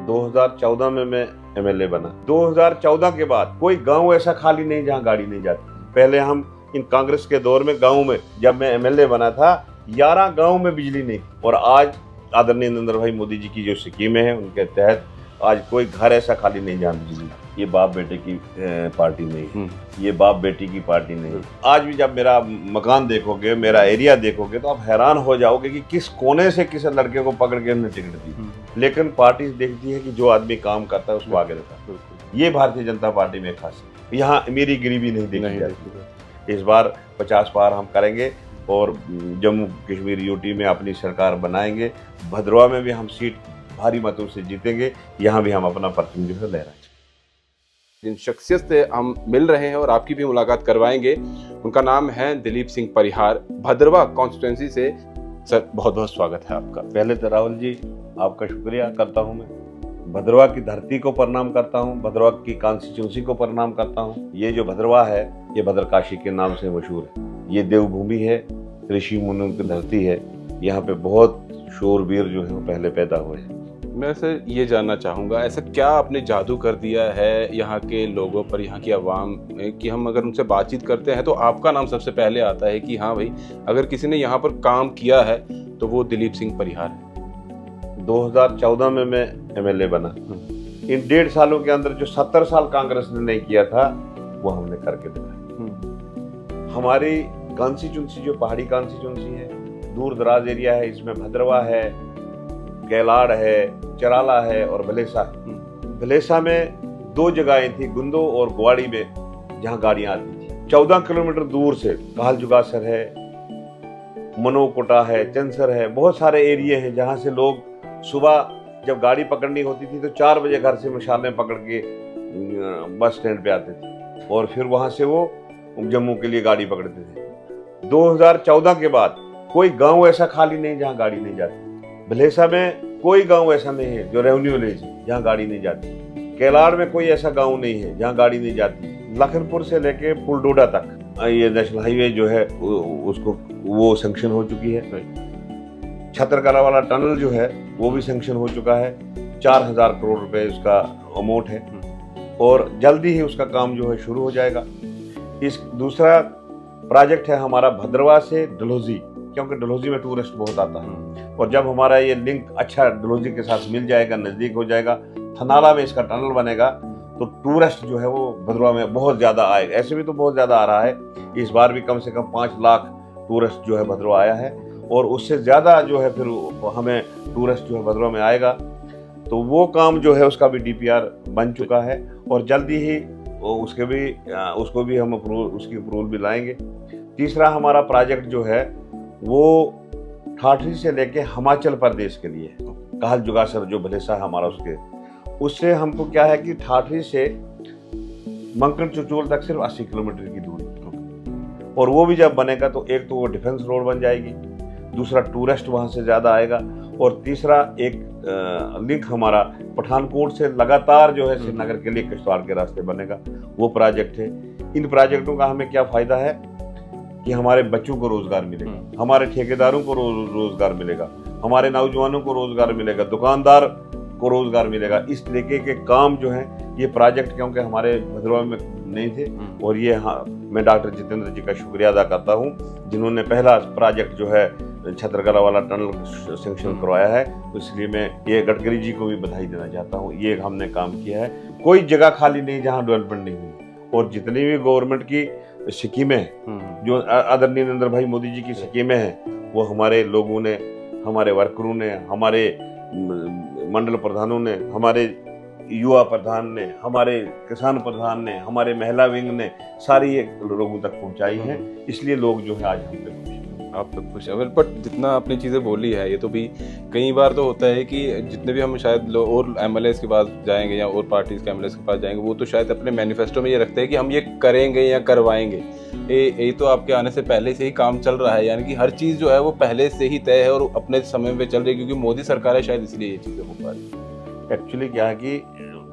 2014 में मैं एमएलए बना। 2014 के बाद कोई गांव ऐसा खाली नहीं जहां गाड़ी नहीं जाती। पहले हम इन कांग्रेस के दौर में गांव में, जब मैं एमएलए बना था, 11 गांव में बिजली नहीं। और आज आदरणीय नरेंद्र भाई मोदी जी की जो स्कीमें हैं उनके तहत आज कोई घर ऐसा खाली नहीं जहां बिजली। ये बाप बेटे की पार्टी नहीं, ये बाप बेटी की पार्टी नहीं। आज भी जब मेरा मकान देखोगे, मेरा एरिया देखोगे, तो आप हैरान हो जाओगे कि किस कोने से किस लड़के को पकड़ के हमने टिकट दी। लेकिन पार्टी देखती है कि जो आदमी काम करता है उसको आगे रखा। ये भारतीय जनता पार्टी में खास है। यहाँ अमीरी गरीबी नहीं देखी जाती। इस बार 50 पार हम करेंगे और जम्मू कश्मीर यूटी में अपनी सरकार बनाएंगे। भद्रवा में भी हम सीट भारी मतों से जीतेंगे। यहाँ भी हम अपना प्रतिनिधित्व ले रहे हैं। जिन शख्सियत से हम मिल रहे हैं और आपकी भी मुलाकात करवाएंगे, उनका नाम है दिलीप सिंह परिहार, भद्रवा कॉन्स्टिट्यूएंसी से। सर, बहुत बहुत स्वागत है आपका। पहले तो राहुल जी आपका शुक्रिया करता हूँ। मैं भद्रवा की धरती को प्रणाम करता हूँ, भद्रवा की कॉन्स्टिट्यूएंसी को प्रणाम करता हूँ। ये जो भद्रवा है ये भद्रकाशी के नाम से मशहूर है। ये देवभूमि है, ऋषि मुनियों की धरती है। यहाँ पे बहुत शूरवीर जो है वो पहले पैदा हुए हैं। मैं सर ये जानना चाहूँगा, ऐसा क्या आपने जादू कर दिया है यहाँ के लोगों पर, यहाँ की आवाम में, कि हम अगर उनसे बातचीत करते हैं तो आपका नाम सबसे पहले आता है कि हाँ भाई, अगर किसी ने यहाँ पर काम किया है तो वो दिलीप सिंह परिहार है। 2014 में मैं एमएलए बना। इन 1.5 सालों के अंदर जो 70 साल कांग्रेस ने नहीं किया था वो हमने करके दिखाया। हमारी कॉन्स्टिट्यूंसी जो पहाड़ी कॉन्स्टिट्यूंसी है, दूर दराज एरिया है, इसमें भद्रवा है, कैलाड़ है, चराला है और भलेसा है। भलेसा में 2 जगहें थी, गुंदो और गुवाड़ी में, जहां गाड़ियां आती थी। 14 किलोमीटर दूर से काहल जुगासर है, मनोकोटा है, चंसर है, बहुत सारे एरिया हैं जहां से लोग सुबह जब गाड़ी पकड़नी होती थी तो 4 बजे घर से मशालें पकड़ के बस स्टैंड पे आते थे और फिर वहां से वो जम्मू के लिए गाड़ी पकड़ते थे। 2014 के बाद कोई गांव ऐसा खाली नहीं जहां गाड़ी नहीं जाती। भलेसा में कोई गांव ऐसा नहीं है जो रेवेन्यू विलेज है जहां गाड़ी नहीं जाती। कैलाड़ में कोई ऐसा गांव नहीं है जहां गाड़ी नहीं जाती। लखनपुर से लेके पुलडोडा तक ये नेशनल हाईवे जो है उसको वो सैंक्शन हो चुकी है। छतरकला वाला टनल जो है वो भी सैंक्शन हो चुका है। 4000 करोड़ रुपए उसका अमाउंट है और जल्दी ही उसका काम जो है शुरू हो जाएगा। इस दूसरा प्रोजेक्ट है हमारा भद्रवा से डलहौजी, क्योंकि डलहौजी में टूरिस्ट बहुत आता है और जब हमारा ये लिंक अच्छा डलहौजी के साथ मिल जाएगा, नज़दीक हो जाएगा, थनाला में इसका टनल बनेगा तो टूरिस्ट जो है वो भद्रवा में बहुत ज़्यादा आएगा। ऐसे भी तो बहुत ज़्यादा आ रहा है। इस बार भी कम से कम 5 लाख टूरिस्ट जो है भद्रवा आया है और उससे ज़्यादा जो है फिर हमें टूरिस्ट जो है भद्रवा में आएगा। तो वो काम जो है उसका भी डीपीआर बन चुका है और जल्दी ही उसको भी हम उसकी अप्रूवल भी लाएंगे। तीसरा हमारा प्रोजेक्ट जो है वो ठाठरी से लेके हिमाचल प्रदेश के लिए, काहल जुगासर जो भलेसा है हमारा, उससे हमको क्या है कि ठाठरी से मंकन चुचोल तक सिर्फ 80 किलोमीटर की दूरी और वो भी जब बनेगा तो एक तो वो डिफेंस रोड बन जाएगी, दूसरा टूरिस्ट वहाँ से ज़्यादा आएगा और तीसरा एक लिंक हमारा पठानकोट से लगातार जो है श्रीनगर के लिए किश्तवाड़ के रास्ते बनेगा। वो प्रोजेक्ट है। इन प्रोजेक्टों का हमें क्या फ़ायदा है कि हमारे बच्चों को रोजगार मिलेगा, हमारे ठेकेदारों को रोजगार मिलेगा, हमारे नौजवानों को रोजगार मिलेगा, दुकानदार को रोजगार मिलेगा। इस तरीके के काम जो है ये प्रोजेक्ट क्योंकि हमारे भद्रवा में नहीं थे और ये मैं डॉक्टर जितेंद्र जी का शुक्रिया अदा करता हूँ जिन्होंने पहला प्रोजेक्ट जो है छतरकला वाला टनल सैंक्शन करवाया है। तो इसलिए मैं ये गडकरी जी को भी बधाई देना चाहता हूँ। ये हमने काम किया है। कोई जगह खाली नहीं जहाँ डेवलपमेंट नहीं हुई और जितनी भी गवर्नमेंट की स्कीमें जो आदरणीय नरेंद्र भाई मोदी जी की स्कीमें हैं वो हमारे लोगों ने, हमारे वर्करों ने, हमारे मंडल प्रधानों ने, हमारे युवा प्रधान ने, हमारे किसान प्रधान ने, हमारे महिला विंग ने सारी ये लोगों तक पहुंचाई है। इसलिए लोग जो है आज हम पे खुश हैं। आप तो खुश है। बट जितना आपने चीज़ें बोली है, ये तो भी कई बार तो होता है कि जितने भी हम शायद और एमएलएस के पास जाएंगे या और पार्टीज के एमएलएस के पास जाएंगे, वो तो शायद अपने मैनिफेस्टो में ये रखते हैं कि हम ये करेंगे या करवाएंगे। ये तो आपके आने से पहले से ही काम चल रहा है, यानी कि हर चीज़ जो है वो पहले से ही तय है और अपने समय पे चल रही है, क्योंकि मोदी सरकार है शायद इसलिए ये चीज़ें हो पा रही है। एक्चुअली क्या है कि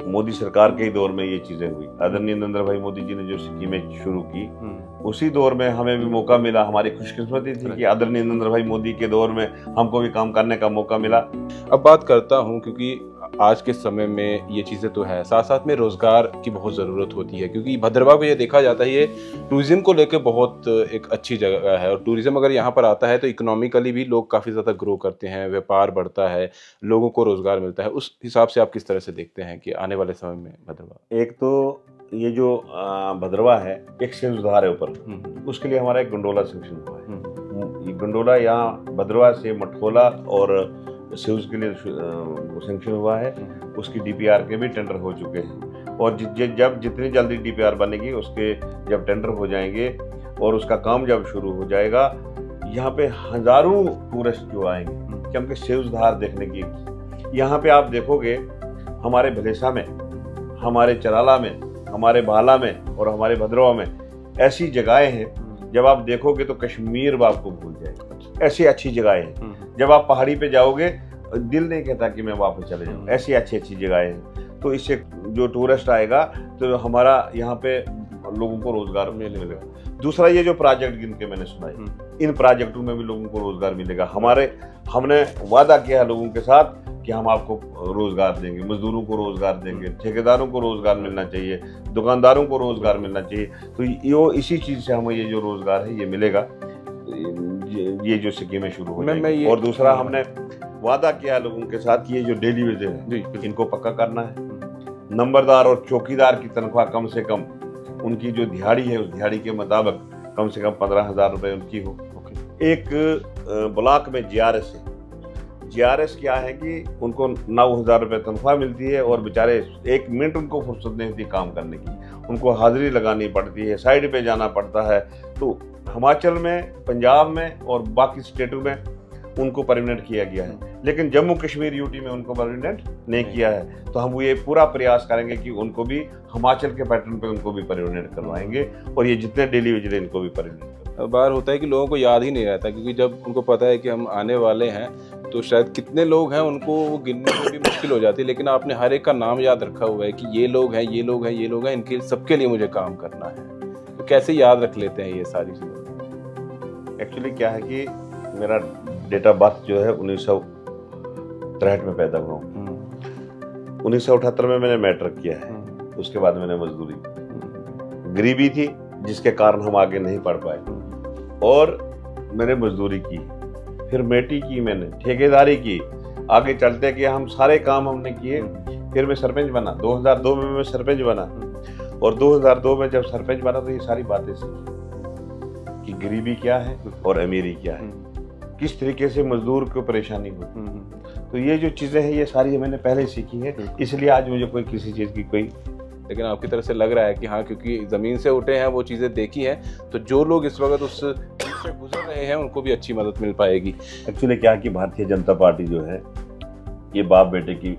मोदी सरकार के ही दौर में ये चीजें हुई। आदरणीय नरेंद्र भाई मोदी जी ने जो स्कीमें शुरू की उसी दौर में हमें भी मौका मिला। हमारी खुशकिस्मती थी कि आदरणीय नरेंद्र भाई मोदी के दौर में हमको भी काम करने का मौका मिला। अब बात करता हूं, क्योंकि आज के समय में ये चीज़ें तो है, साथ साथ में रोज़गार की बहुत ज़रूरत होती है, क्योंकि भद्रवाह को ये देखा जाता है ये टूरिज़्म को लेकर बहुत एक अच्छी जगह है, और टूरिज़्म अगर यहाँ पर आता है तो इकोनॉमिकली भी लोग काफ़ी ज़्यादा ग्रो करते हैं, व्यापार बढ़ता है, लोगों को रोज़गार मिलता है। उस हिसाब से आप किस तरह से देखते हैं कि आने वाले समय में भद्रवाह? एक तो ये जो भद्रवाह है, एक सेंसधार है ऊपर, उसके लिए हमारा एक गंडोला सेंक्शन हुआ है। ये गंडोला यहाँ भद्रवाह से मठोला और सेव्स के लिए सेंक्शन हुआ है। उसकी डीपीआर के भी टेंडर हो चुके हैं, और जब जितनी जल्दी डीपीआर बनेगी उसके जब टेंडर हो जाएंगे और उसका काम जब शुरू हो जाएगा, यहाँ पे हजारों टूरिस्ट जो आएंगे क्योंकि सेव्सधार देखने की। यहाँ पे आप देखोगे हमारे भलेसा में, हमारे चराला में, हमारे बाला में और हमारे भद्रवाह में ऐसी जगहें हैं, जब आप देखोगे तो कश्मीर आपको भूल जाएगा। ऐसी अच्छी जगहें हैं, जब आप पहाड़ी पे जाओगे दिल नहीं कहता कि मैं वापस चले जाऊँ। ऐसी अच्छी अच्छी जगहें हैं। तो इससे जो टूरिस्ट आएगा तो हमारा यहाँ पे लोगों को रोजगार मिलेगा। दूसरा, ये जो प्रोजेक्ट जिनके मैंने सुना है, इन प्रोजेक्टों में भी लोगों को रोजगार मिलेगा। हमने वादा किया है लोगों के साथ कि हम आपको रोजगार देंगे, मजदूरों को रोजगार देंगे, ठेकेदारों को रोजगार मिलना चाहिए, दुकानदारों को रोजगार मिलना चाहिए। तो ये इसी चीज से हमें ये जो रोजगार है ये मिलेगा, ये जो स्कीमें शुरू हो जाएंगी। और दूसरा, हमने वादा किया लोगों के साथ कि ये जो डेली वेजेस है इनको पक्का करना है। नंबरदार और चौकीदार की तनख्वाह कम से कम, उनकी जो दिहाड़ी है उस दिहाड़ी के मुताबिक कम से कम 15,000 रुपये उनकी हो। एक ब्लॉक में जीआरएस है। जीआरएस क्या है कि उनको 9,000 रुपये तनख्वाह मिलती है और बेचारे 1 मिनट उनको फुर्सत नहीं होती काम करने की, उनको हाजिरी लगानी पड़ती है, साइड पे जाना पड़ता है। तो हिमाचल में, पंजाब में और बाकी स्टेटों में उनको परमानेंट किया गया है, लेकिन जम्मू कश्मीर यूटी में उनको परमानेंट नहीं किया है। तो हम ये पूरा प्रयास करेंगे कि उनको भी हिमाचल के पैटर्न पे उनको भी परमानेंट करवाएंगे, और ये जितने डेली वेज है इनको भी परमानेंट। बार होता है कि लोगों को याद ही नहीं रहता, क्योंकि जब उनको पता है कि हम आने वाले हैं तो शायद कितने लोग हैं उनको वो गिनने में भी मुश्किल हो जाती है, लेकिन आपने हर एक का नाम याद रखा हुआ है कि ये लोग हैं, ये लोग हैं, ये लोग हैं, इनके सबके लिए मुझे काम करना है। तो कैसे याद रख लेते हैं ये सारी चीज़ें? एक्चुअली क्या है कि मेरा डेट ऑफ बर्थ जो है 1963 में पैदा हुआ हूँ। 1978 में मैंने मैट्रिक किया है, उसके बाद मैंने मजदूरी, गरीबी थी जिसके कारण हम आगे नहीं पढ़ पाए, और मैंने मजदूरी की, फिर मेटी की, मैंने ठेकेदारी की, आगे चलते कि हम सारे काम हमने किए। फिर मैं सरपंच बना, 2002 में मैं सरपंच बना, और 2002 में जब सरपंच बना तो ये सारी बातें सीखी कि गरीबी क्या है और अमीरी क्या है, किस तरीके से मजदूर को परेशानी होती। तो ये जो चीज़ें हैं ये सारी मैंने पहले सीखी है, इसलिए आज मुझे कोई किसी चीज़ की कोई, लेकिन आपकी तरफ से लग रहा है कि हाँ, क्योंकि ज़मीन से उठे हैं, वो चीज़ें देखी हैं, तो जो लोग इस वक्त उससे गुजर रहे हैं उनको भी अच्छी मदद मिल पाएगी। एक्चुअली क्या कि भारतीय जनता पार्टी जो है ये बाप बेटे की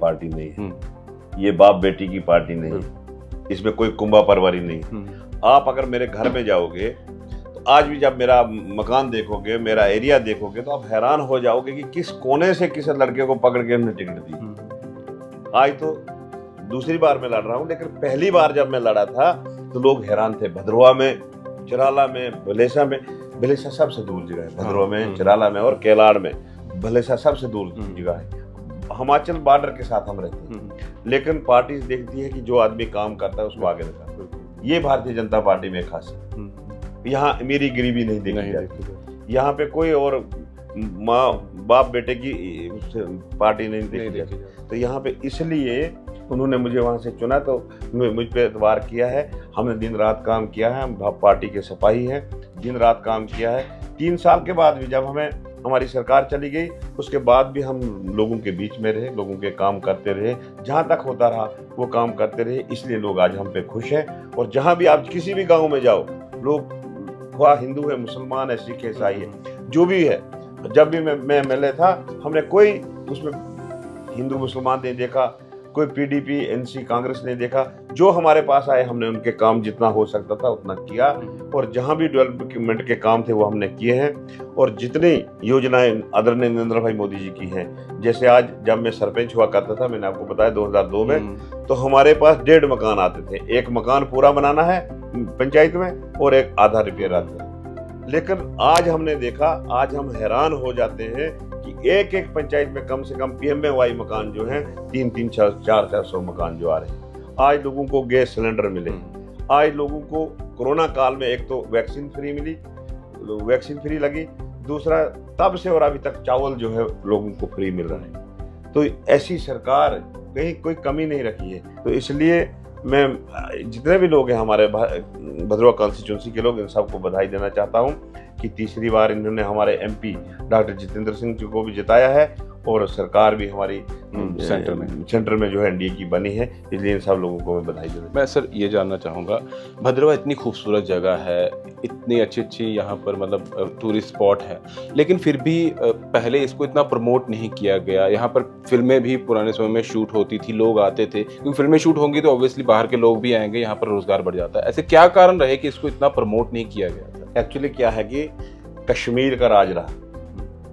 पार्टी नहीं है, ये बाप बेटी की पार्टी नहीं है, इसमें कोई कुंभा परवारी नहीं। आप अगर मेरे घर में जाओगे तो आज भी जब मेरा मकान देखोगे, मेरा एरिया देखोगे, तो आप हैरान हो जाओगे कि किस कोने से किस लड़के को पकड़ के हमने टिकट दी। आज तो दूसरी बार मैं लड़ रहा हूँ, लेकिन पहली बार जब मैं लड़ा था तो लोग हैरान थे। भद्रवाह में, चराला में, भलेसा में, भलेसा सबसे दूर जगह है, भद्रवाह में, चराला में और केलाड़ में, भलेसा सबसे दूर जगह है। हिमाचल बॉर्डर के साथ हम रहते हैं, लेकिन पार्टी देखती है कि जो आदमी काम करता है उसको आगे रखा। ये भारतीय जनता पार्टी में खास है। यहाँ मेरी गरीबी नहीं देखी जाती, यहाँ पे कोई और माँ बाप बेटे की पार्टी नहीं देखी जाती। तो यहाँ पे इसलिए उन्होंने मुझे वहाँ से चुना, तो मुझ पे एतबार किया है। हमने दिन रात काम किया है, हम पार्टी के सिपाही हैं, दिन रात काम किया है। 3 साल के बाद भी जब हमारी सरकार चली गई, उसके बाद भी हम लोगों के बीच में रहे, लोगों के काम करते रहे, जहाँ तक होता रहा वो काम करते रहे। इसलिए लोग आज हम पे खुश हैं। और जहाँ भी आप किसी भी गाँव में जाओ, लोग हुआ हिंदू है, मुसलमान है, सिख है, ईसाई है, जो भी है, जब भी मैं एमएलए था हमने कोई उसमें हिंदू मुसलमान नहीं देखा, कोई पीडीपी एनसी कांग्रेस नहीं देखा। जो हमारे पास आए हमने उनके काम जितना हो सकता था उतना किया, और जहां भी डेवलपमेंट के काम थे वो हमने किए हैं। और जितनी योजनाएं आदरणीय नरेंद्र भाई मोदी जी की हैं, जैसे आज जब मैं सरपंच हुआ करता था, मैंने आपको बताया 2002 में, तो हमारे पास 1.5 मकान आते थे। एक मकान पूरा बनाना है पंचायत में और एक आधा रिपेयर आता है। लेकिन आज हमने देखा, आज हम हैरान हो जाते हैं कि एक एक पंचायत में कम से कम PMAY मकान जो हैं 300, 400 मकान जो आ रहे हैं। आज लोगों को गैस सिलेंडर मिले, आज लोगों को कोरोना काल में एक तो वैक्सीन फ्री मिली, वैक्सीन फ्री लगी, दूसरा तब से और अभी तक चावल जो है लोगों को फ्री मिल रहा है। तो ऐसी सरकार कहीं कोई कमी नहीं रखी है। तो इसलिए मैं जितने भी लोग हैं हमारे भद्रवाह कॉन्स्टिट्यूंसी के लोग, इन सबको बधाई देना चाहता हूं कि तीसरी बार इन्होंने हमारे MP डॉक्टर जितेंद्र सिंह जी को भी जिताया है और सरकार भी हमारी सेंटर में जो है NDA की बनी है। इसलिए इन सब लोगों को मैं बधाई देना। मैं सर ये जानना चाहूँगा, भद्रवाह इतनी खूबसूरत जगह है, इतनी अच्छी यहाँ पर मतलब टूरिस्ट स्पॉट है, लेकिन फिर भी पहले इसको इतना प्रमोट नहीं किया गया। यहाँ पर फिल्में भी पुराने समय में शूट होती थी, लोग आते थे, क्योंकि फिल्में शूट होंगी तो ऑब्वियसली बाहर के लोग भी आएंगे, यहाँ पर रोजगार बढ़ जाता है। ऐसे क्या कारण रहे कि इसको इतना प्रमोट नहीं किया गया? एक्चुअली क्या है कि कश्मीर का राज रहा,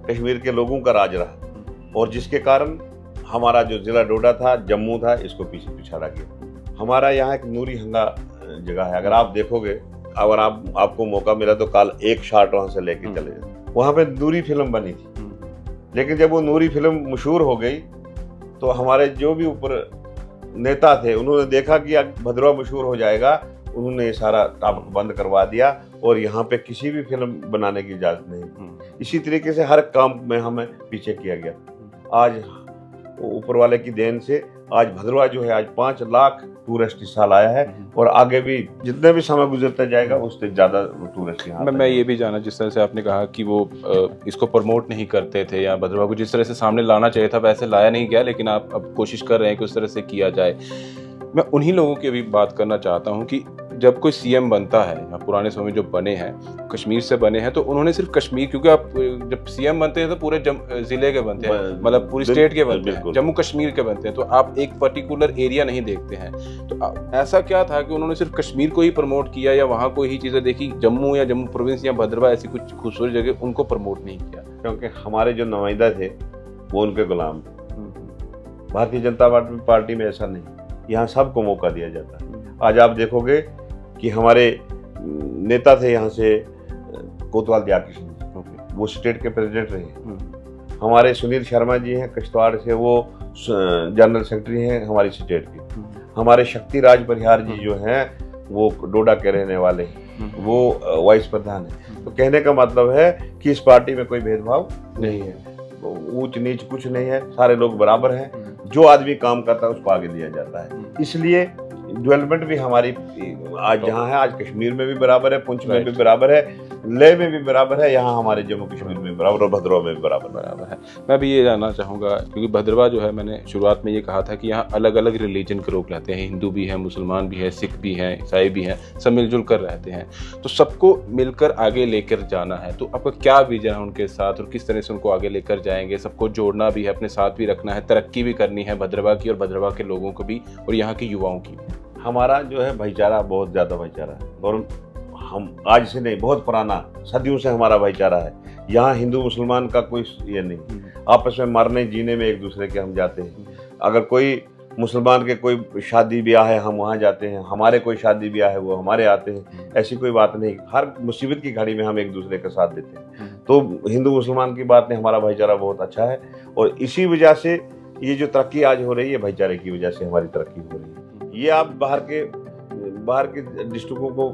कश्मीर के लोगों का राज रहा, और जिसके कारण हमारा जो जिला डोडा था, जम्मू था, इसको पीछे पिछाड़ा गया। हमारा यहाँ एक नूरी हंगा जगह है, अगर आप देखोगे, अगर आपको मौका मिला तो कल एक शॉट वहां से लेके चले जाए। वहां पे नूरी फिल्म बनी थी, लेकिन जब वो नूरी फिल्म मशहूर हो गई तो हमारे जो भी ऊपर नेता थे उन्होंने देखा कि अब भद्रवाह मशहूर हो जाएगा, उन्होंने ये सारा काम बंद करवा दिया और यहाँ पे किसी भी फिल्म बनाने की इजाजत नहीं। इसी तरीके से हर काम में हमें पीछे किया गया। आज ऊपर वाले की देन से आज भद्रवाह जो है, आज 5 लाख टूरिस्ट इस साल आया है, और आगे भी जितने भी समय गुजरता जाएगा उससे ज्यादा टूरिस्ट यहाँ। मैं ये भी जाना, जिस तरह से आपने कहा कि वो इसको प्रमोट नहीं करते थे या भद्रवाह को जिस तरह से सामने लाना चाहिए था वैसे लाया नहीं गया, लेकिन आप अब कोशिश कर रहे हैं कि उस तरह से किया जाए। मैं उन्हीं लोगों की भी बात करना चाहता हूँ कि जब कोई CM बनता है, या पुराने समय में जो बने हैं कश्मीर से बने हैं, तो उन्होंने सिर्फ कश्मीर, क्योंकि आप जब CM बनते हैं तो पूरे जिले के बनते हैं, मतलब पूरी स्टेट के बनते हैं, जम्मू कश्मीर के बनते हैं, तो आप एक पर्टिकुलर एरिया नहीं देखते हैं। तो ऐसा क्या था कि उन्होंने सिर्फ कश्मीर को ही प्रमोट किया या वहाँ को ही चीज़ें देखी, जम्मू या जम्मू प्रोविंस या भद्रवाह ऐसी कुछ खूबसूरत जगह उनको प्रमोट नहीं किया? क्योंकि हमारे जो नुमाइंदा थे वो उनके गुलाम थे। भारतीय जनता पार्टी में ऐसा नहीं, यहाँ सबको मौका दिया जाता है। आज आप देखोगे कि हमारे नेता थे यहाँ से कोतवाल दयाल कृष्ण, वो स्टेट के प्रेसिडेंट रहे। हमारे सुनील शर्मा जी हैं किश्तवाड़ से, वो जनरल सेक्रेटरी हैं हमारी स्टेट के। हमारे शक्ति राज परिहार जी जो हैं वो डोडा के रहने वाले, वो वाइस प्रधान है। तो कहने का मतलब है कि इस पार्टी में कोई भेदभाव नहीं है, ऊंच नीच कुछ नहीं है, सारे लोग बराबर हैं। जो आदमी काम करता है उसको आगे दिया जाता है। इसलिए डेवलपमेंट भी हमारी आज जहाँ है, आज कश्मीर में भी बराबर है, पुंछ में भी बराबर है, लेह में भी बराबर है, यहाँ हमारे जम्मू कश्मीर में बराबर और भद्रवाह में भी बराबर है। मैं भी ये जानना चाहूँगा, क्योंकि भद्रवाह जो है, मैंने शुरुआत में ये कहा था कि यहाँ अलग अलग रिलीजन के लोग रहते हैं, हिंदू भी हैं, मुसलमान भी है, सिख भी हैं, ईसाई भी हैं, सब मिलजुल कर रहते हैं। तो सबको मिलकर आगे लेकर जाना है, तो आपका क्या विजन है उनके साथ और किस तरह से उनको आगे लेकर जाएंगे? सबको जोड़ना भी है, अपने साथ भी रखना है, तरक्की भी करनी है भद्रवाह की और भद्रवाह के लोगों को भी और यहाँ के युवाओं की। हमारा जो है भाईचारा बहुत ज़्यादा भाईचारा है, और हम आज से नहीं, बहुत पुराना, सदियों से हमारा भाईचारा है। यहाँ हिंदू मुसलमान का कोई ये नहीं, आपस में मरने जीने में एक दूसरे के हम जाते हैं। अगर कोई मुसलमान के कोई शादी ब्याह है हम वहाँ जाते हैं, हमारे कोई शादी ब्याह है वो हमारे आते हैं, ऐसी कोई बात नहीं। हर मुसीबत की घड़ी में हम एक दूसरे का साथ देते हैं। तो हिंदू मुसलमान की बात नहीं, हमारा भाईचारा बहुत अच्छा है, और इसी वजह से ये जो तरक्की आज हो रही है, भाईचारे की वजह से हमारी तरक्की हो रही है। ये आप बाहर के डिस्ट्रिक्टों को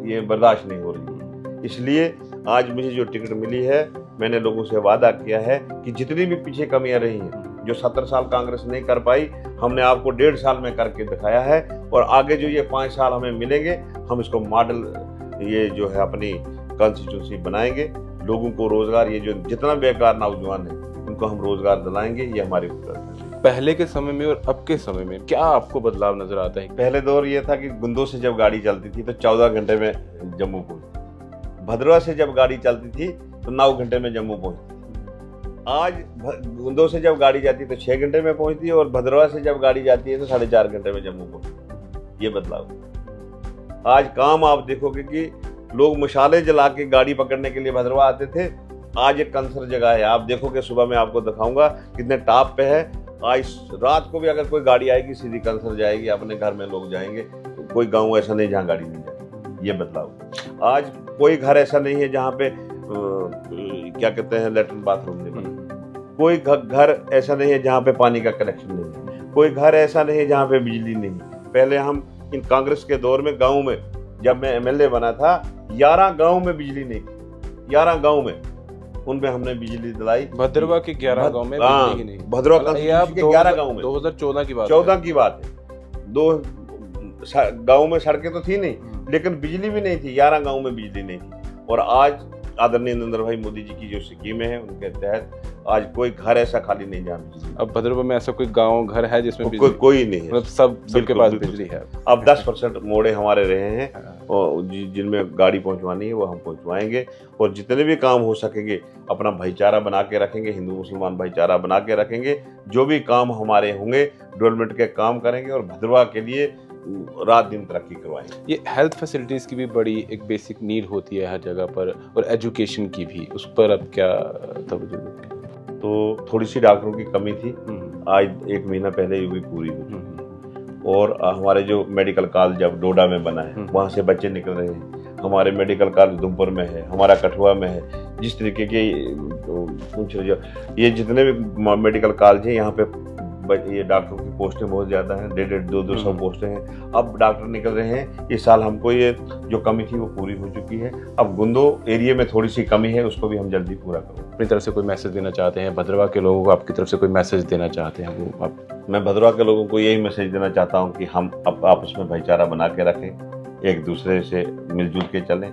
ये बर्दाश्त नहीं हो रही। इसलिए आज मुझे जो टिकट मिली है, मैंने लोगों से वादा किया है कि जितनी भी पीछे कमियां रही हैं, जो 70 साल कांग्रेस नहीं कर पाई, हमने आपको 1.5 साल में करके दिखाया है, और आगे जो ये 5 साल हमें मिलेंगे, हम इसको मॉडल ये जो है अपनी कॉन्स्टिट्यूंसी बनाएंगे। लोगों को रोजगार, ये जो जितना बेकार नौजवान है उनको हम रोजगार दिलाएंगे, ये हमारी पहले के समय में और अब के समय में क्या आपको बदलाव नजर आता है? पहले दौर ये था कि गुंदों से जब गाड़ी चलती थी तो 14 घंटे में जम्मू पहुंचती। भद्रवाह से जब गाड़ी चलती थी तो 9 घंटे में जम्मू पहुंचती। आज गुंदों से जब गाड़ी जाती है तो 6 घंटे में पहुंचती है, और भद्रवाह से जब गाड़ी जाती है तो 4.5 घंटे में जम्मू पहुंचती। ये बदलाव। आज काम आप देखोगे कि लोग मशाले जला के गाड़ी पकड़ने के लिए भद्रवाह आते थे, आज एक कंसर जगह है। आप देखोगे, सुबह मैं आपको दिखाऊंगा कितने टॉप पे है। आज रात को भी अगर कोई गाड़ी आएगी सीधी कंसर जाएगी, अपने घर में लोग जाएंगे। तो कोई गांव ऐसा नहीं जहां गाड़ी नहीं जाएगी। ये बदलाव। आज कोई घर ऐसा नहीं है जहाँ पे क्या कहते हैं लेटरिन बाथरूम नहीं बना, कोई घर ऐसा नहीं है जहाँ पे पानी का कनेक्शन नहीं है, कोई घर ऐसा नहीं है जहाँ पे बिजली नहीं। पहले हम इन कांग्रेस के दौर में गाँव में, जब मैं MLA बना था, 11 गाँव में बिजली नहीं, 11 गाँव में उनमें हमने बिजली दिलाई। भद्रवा के 11 गांव में बिजली ही नहीं। भद्रवा के 11 गांव में 2014 की बात 14 की बात है। 2 गांव में सड़कें तो थी नहीं, लेकिन बिजली भी नहीं थी, 11 गांव में बिजली नहीं थी। और आज आदरणीय नरेंद्र भाई मोदी जी की जो स्कीमें हैं उनके तहत आज कोई घर ऐसा खाली नहीं जहाँ बिजली। अब भद्रवा में ऐसा कोई गांव घर है जिसमें कोई नहीं है, मतलब सबके पास बिजली है। अब 10% मोड़े हमारे रहे हैं और जिनमें गाड़ी पहुंचवानी है वो हम पहुंचवाएंगे। और जितने भी काम हो सकेंगे अपना भाईचारा बना के रखेंगे, हिंदू मुसलमान भाईचारा बना के रखेंगे। जो भी काम हमारे होंगे डेवलपमेंट के काम करेंगे और भद्रवा के लिए रात दिन तरक्की करवाएंगे। ये हेल्थ फैसिलिटीज़ की भी बड़ी एक बेसिक नीड होती है हर जगह पर, और एजुकेशन की भी, उस पर अब क्या तवज्जो देते हैं? तो थोड़ी सी डॉक्टरों की कमी थी, आज 1 महीना पहले ये भी पूरी हुई। और हमारे जो मेडिकल कॉलेज जब डोडा में बना है वहाँ से बच्चे निकल रहे हैं। हमारे मेडिकल कॉलेज उधमपुर में है, हमारा कठुआ में है। जिस तरीके के ये जितने भी मेडिकल कॉलेज हैं यहाँ पे ये डॉक्टरों की पोस्टें बहुत ज़्यादा हैं, 150-200 पोस्टें हैं। अब डॉक्टर निकल रहे हैं। इस साल हमको ये जो कमी थी वो पूरी हो चुकी है। अब गुंदो एरिया में थोड़ी सी कमी है, उसको भी हम जल्दी पूरा करेंगे। अपनी तरफ से कोई मैसेज देना चाहते हैं भद्रवा के लोगों को, आपकी तरफ से कोई मैसेज देना चाहते हैं वो आप? मैं भद्रवा के लोगों को यही मैसेज देना चाहता हूँ कि हम आपस में भाईचारा बना के रखें, एक दूसरे से मिलजुल के चलें।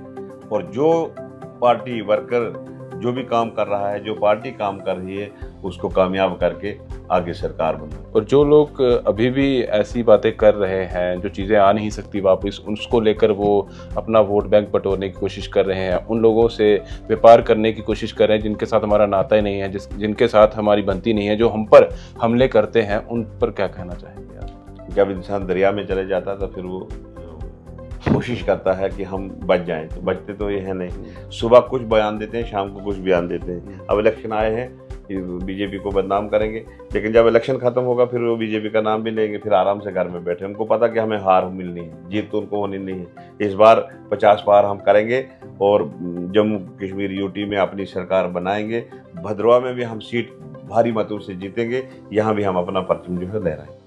और जो पार्टी वर्कर जो भी काम कर रहा है, जो पार्टी काम कर रही है, उसको कामयाब करके आगे सरकार बनाए। और जो लोग अभी भी ऐसी बातें कर रहे हैं, जो चीज़ें आ नहीं सकती वापस, उसको लेकर वो अपना वोट बैंक बटोरने की कोशिश कर रहे हैं, उन लोगों से व्यापार करने की कोशिश कर रहे हैं जिनके साथ हमारा नाता ही नहीं है, जिनके साथ हमारी बनती नहीं है, जो हम पर हमले करते हैं, उन पर क्या कहना चाहेंगे आप? जब इंसान दरिया में चले जाता है तो फिर वो कोशिश करता है कि हम बच जाएं, तो बचते तो ये है नहीं। सुबह कुछ बयान देते हैं, शाम को कुछ बयान देते हैं। अब इलेक्शन आए हैं, बीजेपी को बदनाम करेंगे, लेकिन जब इलेक्शन खत्म होगा फिर वो बीजेपी का नाम भी लेंगे, फिर आराम से घर में बैठे। उनको पता कि हमें हार मिलनी है, जीत तो उनको होनी नहीं है। इस बार 50 पार हम करेंगे और जम्मू कश्मीर यूटी में अपनी सरकार बनाएंगे। भद्रवा में भी हम सीट भारी मतों से जीतेंगे, यहाँ भी हम अपना परचम जो है लहराएंगे।